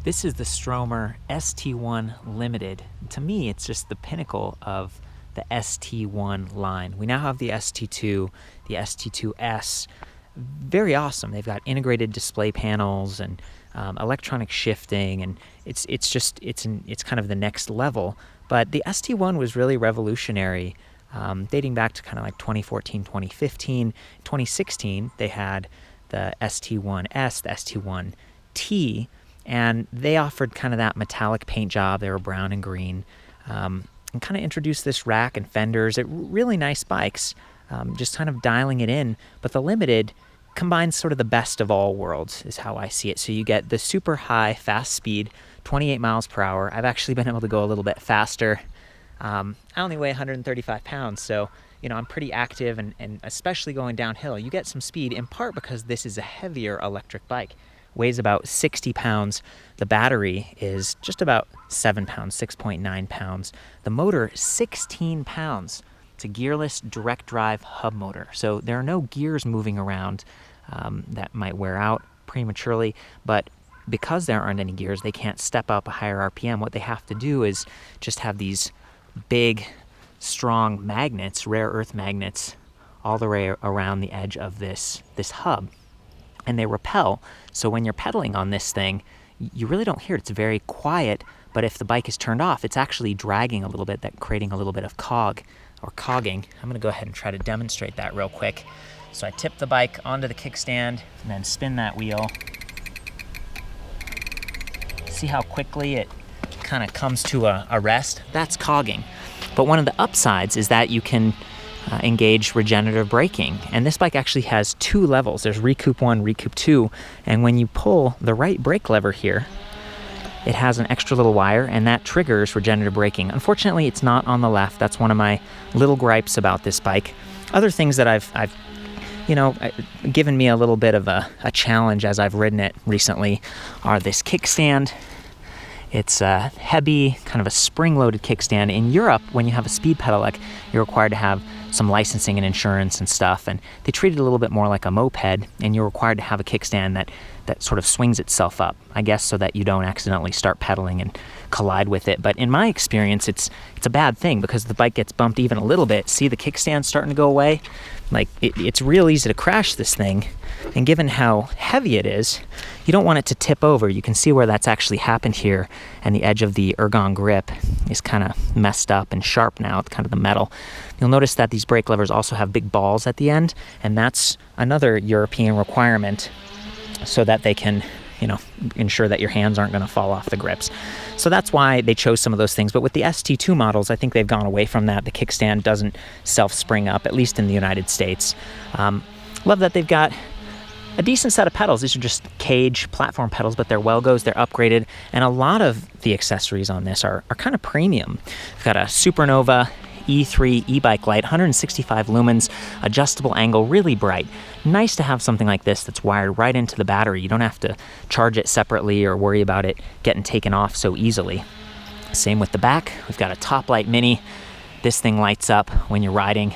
This is the Stromer ST1 Limited. To me, it's just the pinnacle of the ST1 line. We now have the ST2, the ST2S. Very awesome. They've got integrated display panels and electronic shifting, and it's kind of the next level. But the ST1 was really revolutionary, dating back to kind of like 2014, 2015, 2016. They had the ST1S, the ST1T. And they offered kind of that metallic paint job. They were brown and green, and kind of introduced this rack and fenders. Really nice bikes, just kind of dialing it in. But the Limited combines sort of the best of all worlds is how I see it. So you get the super high, fast speed, 28 miles per hour. I've actually been able to go a little bit faster. I only weigh 135 pounds, so I'm pretty active, and especially going downhill, you get some speed, in part because this is a heavier electric bike. Weighs about 60 pounds. The battery is just about 7 pounds, 6.9 pounds. The motor, 16 pounds. It's a gearless direct drive hub motor. So there are no gears moving around that might wear out prematurely, but because there aren't any gears, they can't step up a higher RPM. What they have to do is just have these big, strong magnets, rare earth magnets, all the way around the edge of this hub. And they repel, so when you're pedaling on this thing, you really don't hear it. It's very quiet, but if the bike is turned off, it's actually dragging a little bit, creating a little bit of cogging. I'm going to go ahead and try to demonstrate that real quick. So I tip the bike onto the kickstand and then spin that wheel. See how quickly it kind of comes to a rest? That's cogging. But one of the upsides is that you can engage regenerative braking, and this bike actually has two levels. There's Recoup 1, Recoup 2, and when you pull the right brake lever here, it has an extra little wire, and that triggers regenerative braking. Unfortunately, it's not on the left. That's one of my little gripes about this bike. Other things that I've given me a little bit of a challenge as I've ridden it recently are this kickstand. It's a heavy, kind of a spring-loaded kickstand. In Europe, when you have a speed pedelec, you're required to have some licensing and insurance and stuff, and they treat it a little bit more like a moped, and you're required to have a kickstand that sort of swings itself up, I guess, so that you don't accidentally start pedaling and collide with it. But in my experience, it's a bad thing because the bike gets bumped even a little bit. See the kickstand starting to go away? Like, it's real easy to crash this thing, and given how heavy it is, you don't want it to tip over. You can see where that's actually happened here, and the edge of the Ergon grip is kind of messed up and sharp now. It's kind of the metal. You'll notice that these brake levers also have big balls at the end, and that's another European requirement so that they can ensure that your hands aren't going to fall off the grips. So that's why they chose some of those things. But with the ST2 models, I think they've gone away from that. The kickstand doesn't self-spring up, at least in the United States. Love that they've got a decent set of pedals. These are just cage platform pedals, but they're Welgos, they're upgraded, and a lot of the accessories on this are kind of premium. We've got a Supernova E3 e-bike light, 165 lumens, adjustable angle, really bright. Nice to have something like this that's wired right into the battery. You don't have to charge it separately or worry about it getting taken off so easily. Same with the back. We've got a Toplight Mini. This thing lights up when you're riding.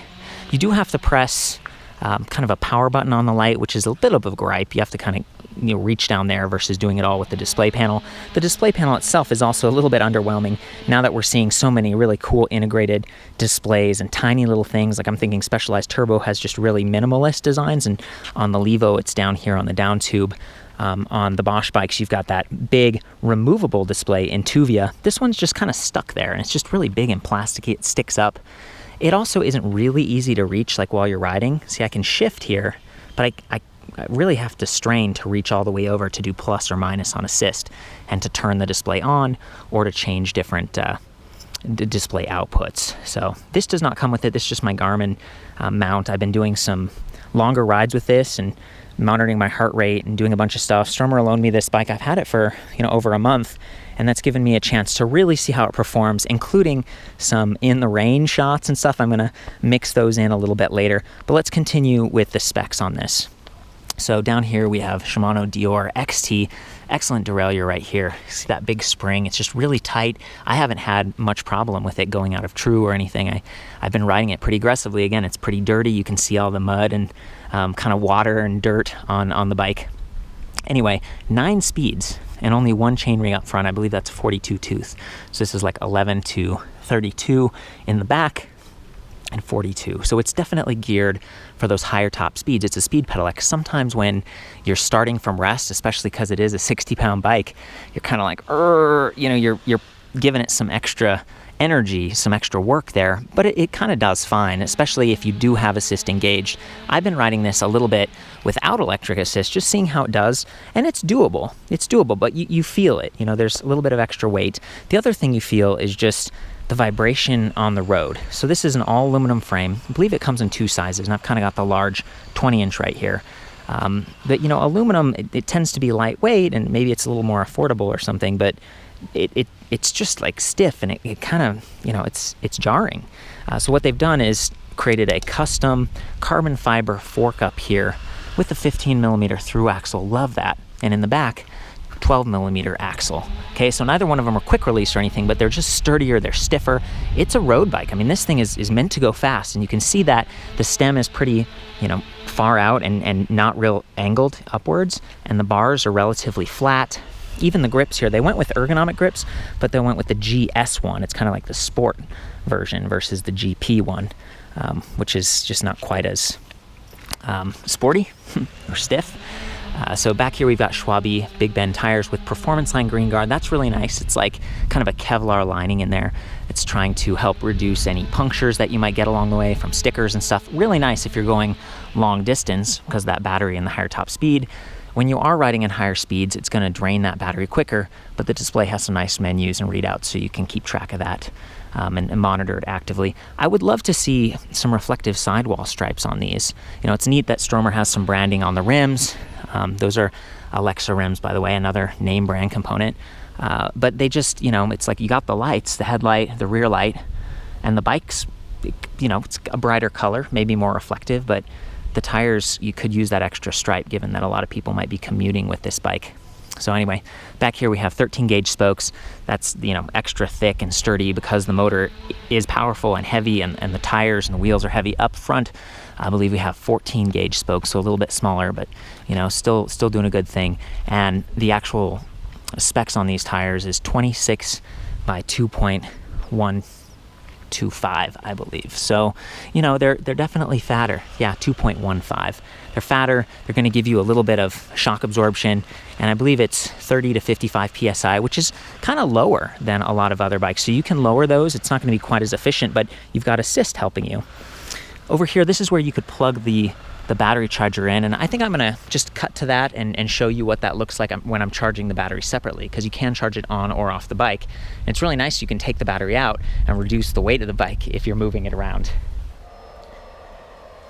You do have to press kind of a power button on the light, which is a bit of a gripe. You have to kind of reach down there versus doing it all with the display panel. The display panel itself is also a little bit underwhelming now that we're seeing so many really cool integrated displays and tiny little things. Like I'm thinking Specialized Turbo has just really minimalist designs, and on the Levo it's down here on the down tube. On the Bosch bikes, you've got that big removable display in Tuvia. This one's just kind of stuck there, and it's just really big and plasticky. It sticks up. It also isn't really easy to reach, like while you're riding. See, I can shift here, but I really have to strain to reach all the way over to do plus or minus on assist, and to turn the display on or to change different display outputs. So this does not come with it. This is just my Garmin mount. I've been doing some longer rides with this and monitoring my heart rate and doing a bunch of stuff. Stromer loaned me this bike. I've had it for over a month, and that's given me a chance to really see how it performs, including some in the rain shots and stuff. I'm going to mix those in a little bit later, but let's continue with the specs on this. So down here we have Shimano Deore XT, excellent derailleur right here. See that big spring? It's just really tight. I haven't had much problem with it going out of true or anything. I've been riding it pretty aggressively. Again, it's pretty dirty. You can see all the mud and kind of water and dirt on the bike. Anyway, 9 speeds and only 1 chainring up front. I believe that's 42 tooth. So this is like 11 to 32 in the back and 42. So it's definitely geared for those higher top speeds. It's a speed pedelec. Sometimes when you're starting from rest, especially because it is a 60-pound bike, you're kind of like, you know, you're giving it some extra energy, some extra work there, but it kind of does fine, especially if you do have assist engaged. I've been riding this a little bit without electric assist, just seeing how it does, and it's doable. It's doable, but you feel it. You know, there's a little bit of extra weight. The other thing you feel is just the vibration on the road. So this is an all aluminum frame. I believe it comes in 2 sizes, and I've kind of got the large 20-inch right here. But you know, aluminum, it tends to be lightweight, and maybe it's a little more affordable or something, but it's just like stiff, and it kind of, you know, it's jarring. So what they've done is created a custom carbon fiber fork up here with a 15mm through axle. Love that. And in the back, 12mm axle. Okay, so neither one of them are quick release or anything, but they're just sturdier, they're stiffer. It's a road bike. I mean, this thing is meant to go fast, and you can see that the stem is pretty, you know, far out and not real angled upwards, and the bars are relatively flat. Even the grips here, they went with ergonomic grips, but they went with the GS one. It's kind of like the sport version versus the GP one, which is just not quite as sporty or stiff. So back here we've got Schwalbe Big Bend tires with Performance Line Green Guard. That's really nice. It's like kind of a Kevlar lining in there. It's trying to help reduce any punctures that you might get along the way from stickers and stuff. Really nice if you're going long distance, because of that battery and the higher top speed. When you are riding in higher speeds, it's going to drain that battery quicker, but the display has some nice menus and readouts, so you can keep track of that and monitor it actively. I would love to see some reflective sidewall stripes on these. You know, it's neat that Stromer has some branding on the rims. Those are Alexa rims, by the way, another name brand component. But they just, you know, it's like you got the lights, the headlight, the rear light, and the bike's, you know, it's a brighter color, maybe more reflective, but the tires, you could use that extra stripe, given that a lot of people might be commuting with this bike. So anyway, back here we have 13 gauge spokes. That's, you know, extra thick and sturdy because the motor is powerful and heavy, and the tires and the wheels are heavy. Up front, I believe we have 14 gauge spokes, so a little bit smaller, but, you know, still doing a good thing. And the specs on these tires is 26 by 2.125, I believe. So, you know, they're definitely fatter. Yeah, 2.15. They're fatter. They're going to give you a little bit of shock absorption, and I believe it's 30 to 55 psi, which is kind of lower than a lot of other bikes. So you can lower those. It's not going to be quite as efficient, but you've got assist helping you. Over here, this is where you could plug the battery charger in, and I think I'm going to just cut to that and show you what that looks like when I'm charging the battery separately, because you can charge it on or off the bike. And it's really nice. You can take the battery out and reduce the weight of the bike if you're moving it around.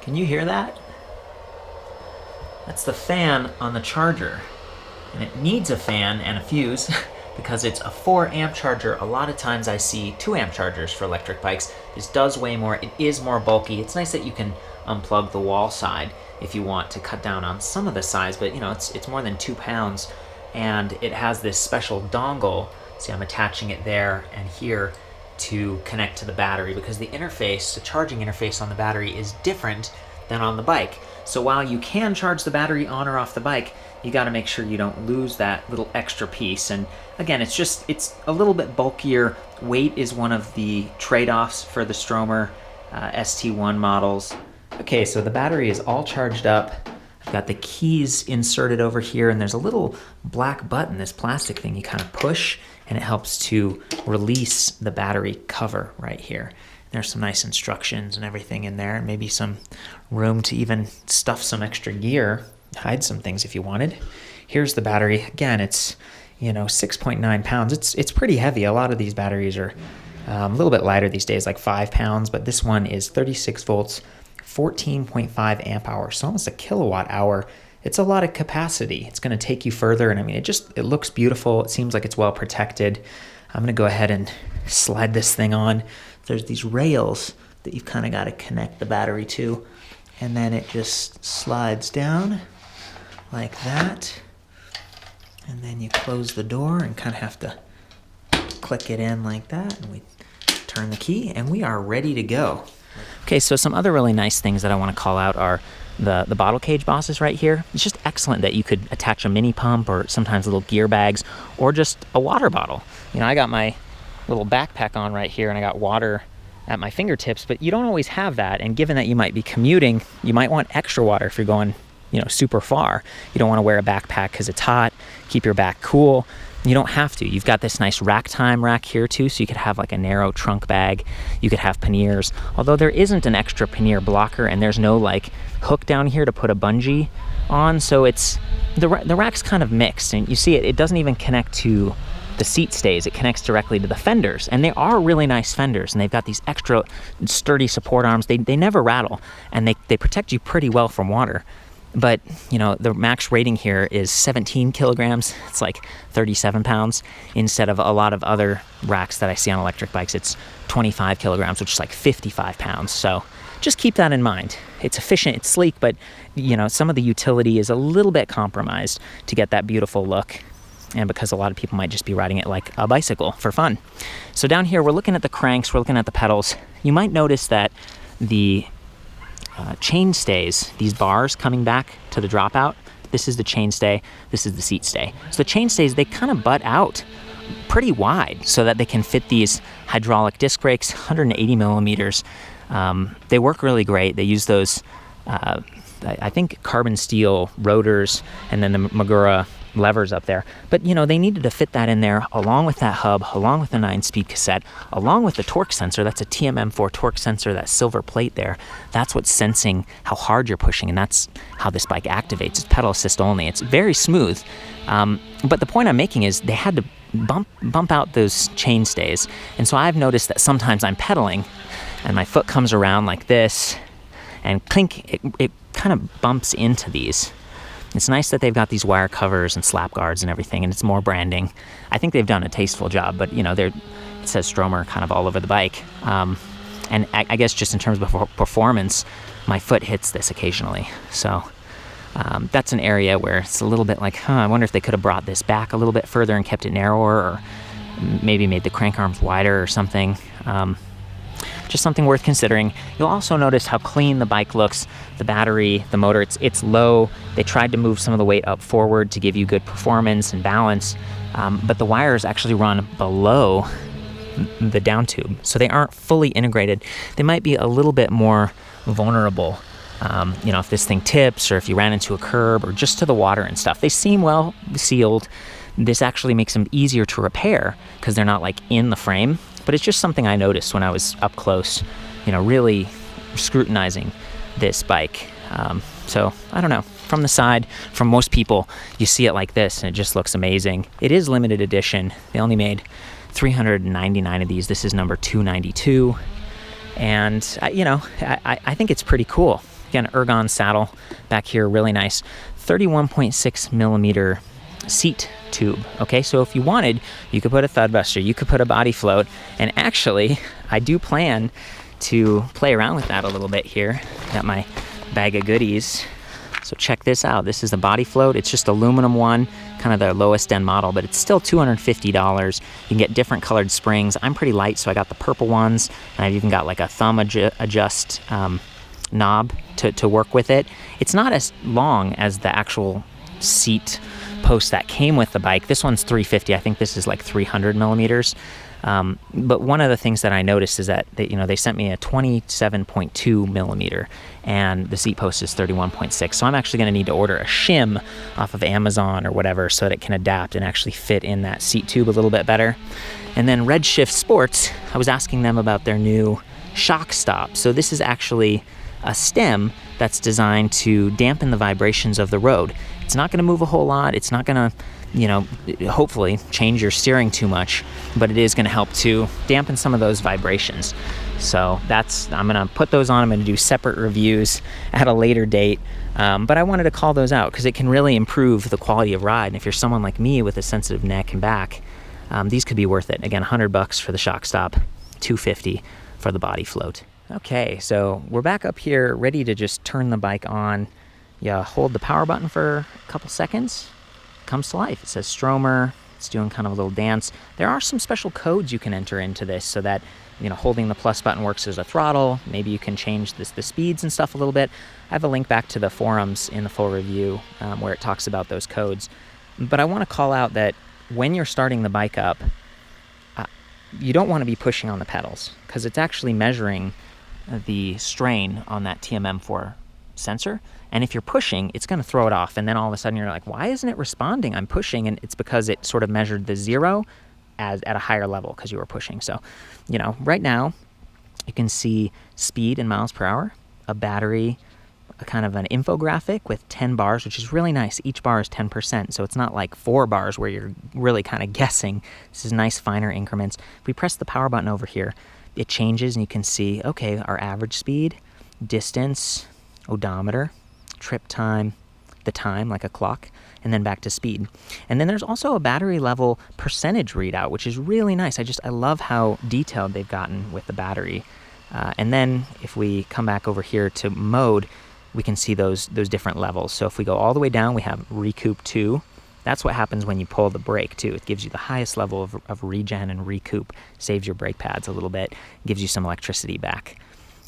Can you hear that? That's the fan on the charger, and it needs a fan and a fuse because it's a 4 amp charger. A lot of times I see 2 amp chargers for electric bikes. This does weigh more. It is more bulky. It's nice that you can unplug the wall side if you want to cut down on some of the size, but you know, it's more than 2 pounds, and it has this special dongle. See, I'm attaching it there and here to connect to the battery, because the interface, the charging interface on the battery is different than on the bike. So while you can charge the battery on or off the bike, you got to make sure you don't lose that little extra piece. And again, it's a little bit bulkier. Weight is one of the trade-offs for the Stromer ST1 models. Okay, so the battery is all charged up. I've got the keys inserted over here, and there's a little black button, this plastic thing you kind of push, and it helps to release the battery cover right here. There's some nice instructions and everything in there, and maybe some room to even stuff some extra gear, hide some things if you wanted. Here's the battery. Again, it's, you know, 6.9 pounds. It's pretty heavy. A lot of these batteries are a little bit lighter these days, like 5 pounds, but this one is 36 volts, 14.5 amp hours, so almost a kilowatt hour. It's a lot of capacity. It's going to take you further, and I mean, it looks beautiful. It seems like it's well protected. I'm going to go ahead and slide this thing on. There's these rails that you've kind of got to connect the battery to, and then it just slides down like that, and then you close the door and kind of have to click it in like that, and we turn the key, and we are ready to go. Okay, so some other really nice things that I want to call out are the bottle cage bosses right here. It's just excellent that you could attach a mini pump or sometimes little gear bags or just a water bottle. You know, I got my little backpack on right here and I got water at my fingertips, but you don't always have that. And given that you might be commuting, you might want extra water if you're going, you know, super far. You don't want to wear a backpack because it's hot, keep your back cool. You don't have to. You've got this nice Racktime rack here too, so you could have like a narrow trunk bag. You could have panniers, although there isn't an extra pannier blocker and there's no like hook down here to put a bungee on, so it's the rack's kind of mixed. And you see it doesn't even connect to the seat stays. It connects directly to the fenders, and they are really nice fenders, and they've got these extra sturdy support arms. They never rattle, and they protect you pretty well from water. But, you know, the max rating here is 17 kilograms. It's like 37 pounds instead of a lot of other racks that I see on electric bikes. It's 25 kilograms, which is like 55 pounds. So just keep that in mind. It's efficient, it's sleek, but, you know, some of the utility is a little bit compromised to get that beautiful look. And because a lot of people might just be riding it like a bicycle for fun. So down here, we're looking at the cranks, we're looking at the pedals. You might notice that the chain stays, these bars coming back to the dropout, this is the chain stay, this is the seat stay. So the chain stays, they kind of butt out pretty wide so that they can fit these hydraulic disc brakes, 180 millimeters. They work really great. They use those, I think, carbon steel rotors and then the Magura levers up there. But, you know, they needed to fit that in there along with that hub, along with the 9-speed cassette, along with the torque sensor. That's a TMM4 torque sensor, that silver plate there. That's what's sensing how hard you're pushing, and that's how this bike activates. It's pedal assist only. It's very smooth. But the point I'm making is they had to bump out those chain stays. And so I've noticed that sometimes I'm pedaling and my foot comes around like this and clink, it kind of bumps into these. It's nice that they've got these wire covers and slap guards and everything, and it's more branding. I think they've done a tasteful job, but, you know, it says Stromer kind of all over the bike. And I guess just in terms of performance, my foot hits this occasionally. So that's an area where it's a little bit like, I wonder if they could have brought this back a little bit further and kept it narrower, or maybe made the crank arms wider or something. Just something worth considering. You'll also notice how clean the bike looks. The battery, the motor, it's low. They tried to move some of the weight up forward to give you good performance and balance, but the wires actually run below the down tube, so they aren't fully integrated. They might be a little bit more vulnerable, you know, if this thing tips or if you ran into a curb or just to the water and stuff. They seem well sealed. This actually makes them easier to repair because they're not like in the frame. But it's just something I noticed when I was up close, you know, really scrutinizing this bike. So I don't know, from the side, from most people, you see it like this and it just looks amazing. It is limited edition. They only made 399 of these. This is number 292. And, you know, I think it's pretty cool. Again, Ergon saddle back here, really nice. 31.6 millimeter seat tube. Okay, so if you wanted, you could put a thud buster, you could put a body float, and actually I do plan to play around with that a little bit here. Got my bag of goodies. So check this out. This is the body float. It's just aluminum one, kind of the lowest end model, but it's still $250. You can get different colored springs. I'm pretty light, so I got the purple ones, and I've even got like a thumb adjust knob to work with it. It's not as long as the actual seat post that came with the bike. This one's 350. I think this is like 300 millimeters. But one of the things that I noticed is that they sent me a 27.2 millimeter and the seat post is 31.6. So I'm actually going to need to order a shim off of Amazon or whatever so that it can adapt and actually fit in that seat tube a little bit better. And then Redshift Sports, I was asking them about their new shock stop. So this is actually a stem that's designed to dampen the vibrations of the road. It's not going to move a whole lot. It's not going to, hopefully change your steering too much, but it is going to help to dampen some of those vibrations. So I'm going to put those on. I'm going to do separate reviews at a later date. But I wanted to call those out because it can really improve the quality of ride. And if you're someone like me with a sensitive neck and back, these could be worth it. Again, $100 for the shock stop, $250 for the body float. Okay, so we're back up here ready to just turn the bike on. You hold the power button for a couple seconds, it comes to life. It says Stromer, It's doing kind of a little dance. There are some special codes you can enter into this so that, you know, holding the plus button works as a throttle. Maybe you can change the speeds and stuff a little bit. I have a link back to the forums in the full review where it talks about those codes. But I want to call out that when you're starting the bike up, you don't want to be pushing on the pedals because it's actually measuring the strain on that TMM4 sensor. And if you're pushing, it's going to throw it off. And then all of a sudden you're like, why isn't it responding? I'm pushing. And it's because it sort of measured the 0 at a higher level because you were pushing. So, you know, right now you can see speed in miles per hour, a battery, a kind of an infographic with 10 bars, which is really nice. Each bar is 10%, so it's not like 4 bars where you're really kind of guessing. This is nice, finer increments. If we press the power button over here, it changes and you can see, okay, our average speed, distance, odometer, trip time, the time, like a clock, and then back to speed. And then there's also a battery level percentage readout, which is really nice. I love how detailed they've gotten with the battery. And then if we come back over here to mode, we can see those different levels. So if we go all the way down, we have Recoup 2. That's what happens when you pull the brake too. It gives you the highest level of regen and recoup, saves your brake pads a little bit, gives you some electricity back.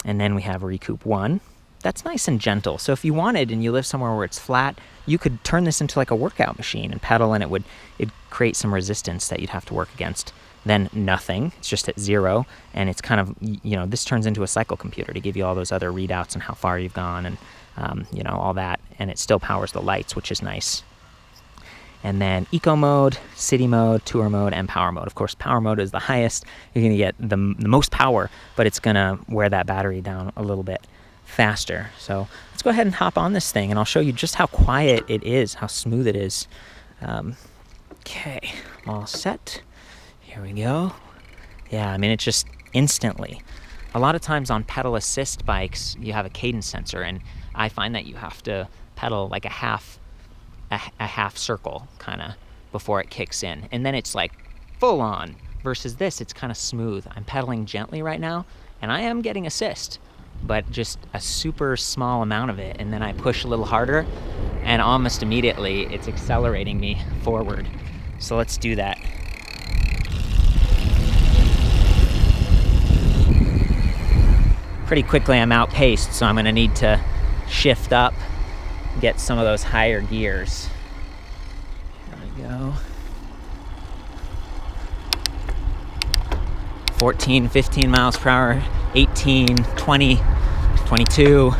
And then we have Recoup 1. That's nice and gentle. So if you wanted and you live somewhere where it's flat, you could turn this into like a workout machine and pedal, and it'd create some resistance that you'd have to work against. Then nothing, it's just at 0, and it's kind of, you know, this turns into a cycle computer to give you all those other readouts and how far you've gone and, you know, all that, and it still powers the lights, which is nice. And then eco mode, city mode, tour mode, and power mode. Of course, power mode is the highest. You're going to get the most power, but it's going to wear that battery down a little bit faster. So let's go ahead and hop on this thing, and I'll show you just how quiet it is, how smooth it is. Okay, all set. Here we go. Yeah, I mean, it's just instantly. A lot of times on pedal assist bikes, you have a cadence sensor, and I find that you have to pedal like a half circle kind of before it kicks in, and then it's like full on. Versus this, it's kind of smooth. I'm pedaling gently right now, and I am getting assist, but just a super small amount of it, and then I push a little harder, and almost immediately it's accelerating me forward. So let's do that. Pretty quickly I'm outpaced, so I'm going to need to shift up, get some of those higher gears. There we go. 14, 15 miles per hour, 18, 20, 22,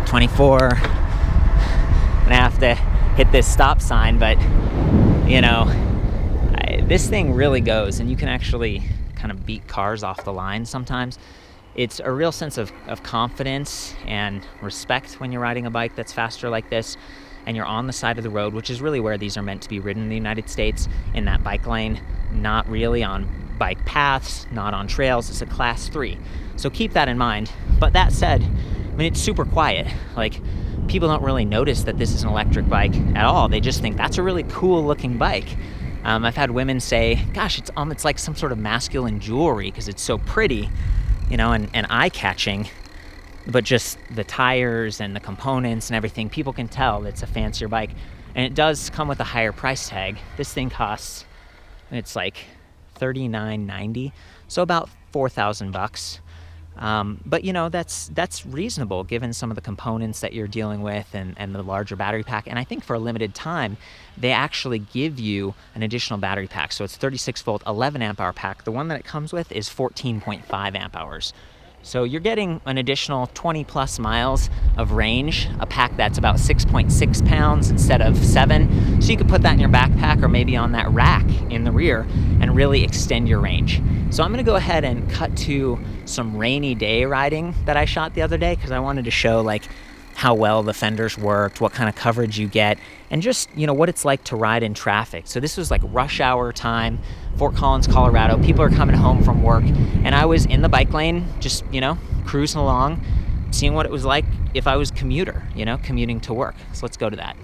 24. I'm gonna have to hit this stop sign, but you know, this thing really goes, and you can actually kind of beat cars off the line sometimes. It's a real sense of confidence and respect when you're riding a bike that's faster like this, and you're on the side of the road, which is really where these are meant to be ridden in the United States, in that bike lane, not really on bike paths, not on trails. It's a class 3. So keep that in mind. But that said, I mean, it's super quiet. Like, people don't really notice that this is an electric bike at all. They just think that's a really cool looking bike. I've had women say, gosh, it's like some sort of masculine jewelry because it's so pretty, you know, and eye-catching, but just the tires and the components and everything, people can tell it's a fancier bike. And it does come with a higher price tag. This thing costs, it's like $39.90, so about $4,000 bucks. But you know, that's reasonable given some of the components that you're dealing with and the larger battery pack. And I think for a limited time, they actually give you an additional battery pack. So it's 36 volt, 11 amp hour pack. The one that it comes with is 14.5 amp hours. So you're getting an additional 20 plus miles of range, a pack that's about 6.6 pounds instead of 7. So you could put that in your backpack or maybe on that rack in the rear and really extend your range. So I'm gonna go ahead and cut to some rainy day riding that I shot the other day because I wanted to show like how well the fenders worked, what kind of coverage you get, and just, you know, what it's like to ride in traffic. So this was like rush hour time, Fort Collins, Colorado. People are coming home from work, and I was in the bike lane, just, you know, cruising along, seeing what it was like if I was commuting to work. So let's go to that.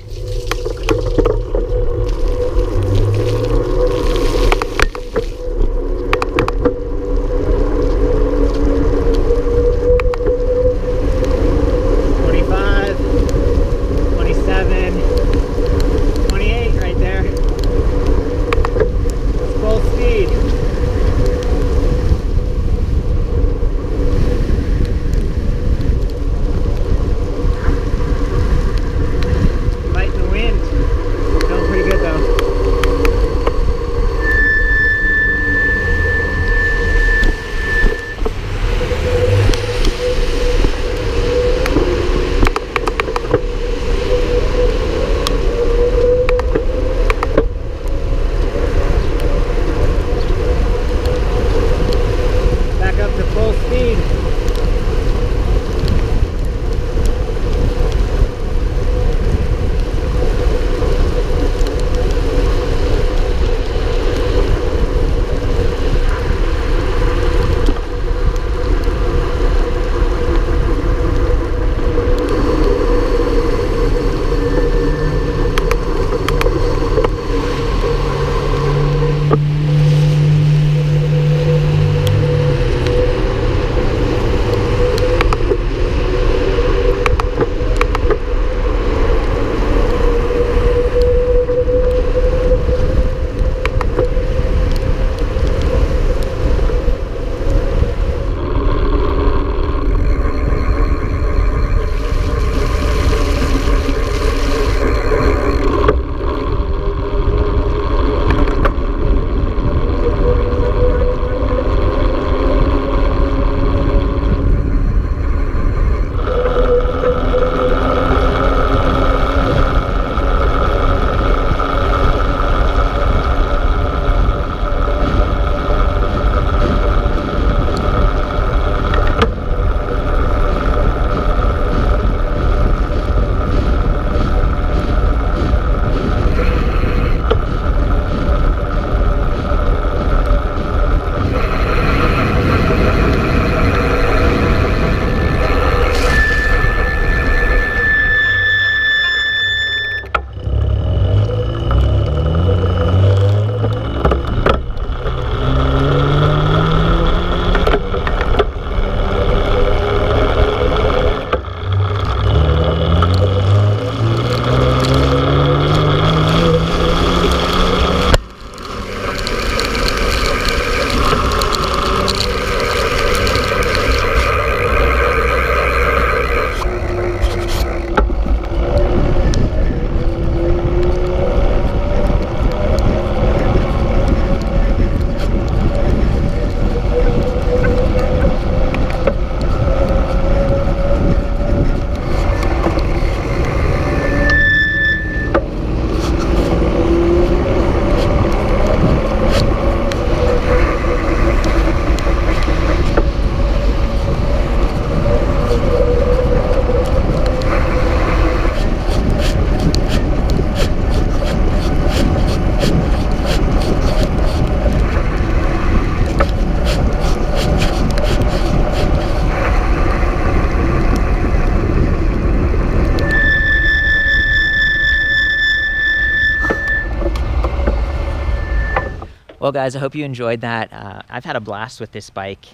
Well, guys, I hope you enjoyed that. I've had a blast with this bike.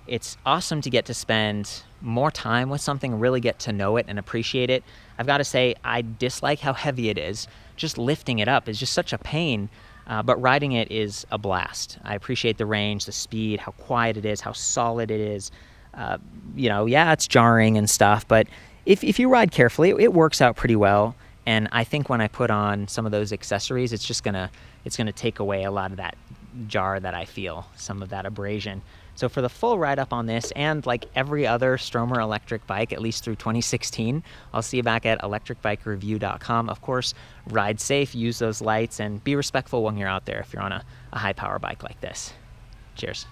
It's awesome to get to spend more time with something, really get to know it and appreciate it. I've got to say, I dislike how heavy it is. Just lifting it up is just such a pain, but riding it is a blast. I appreciate the range, the speed, how quiet it is, how solid it is. You know, yeah, it's jarring and stuff, but if you ride carefully, it works out pretty well. And I think when I put on some of those accessories, it's gonna take away a lot of that jar that I feel, some of that abrasion. So for the full write-up on this, and like every other Stromer electric bike, at least through 2016, I'll see you back at ElectricBikeReview.com. Of course, ride safe, use those lights, and be respectful when you're out there if you're on a high-power bike like this. Cheers.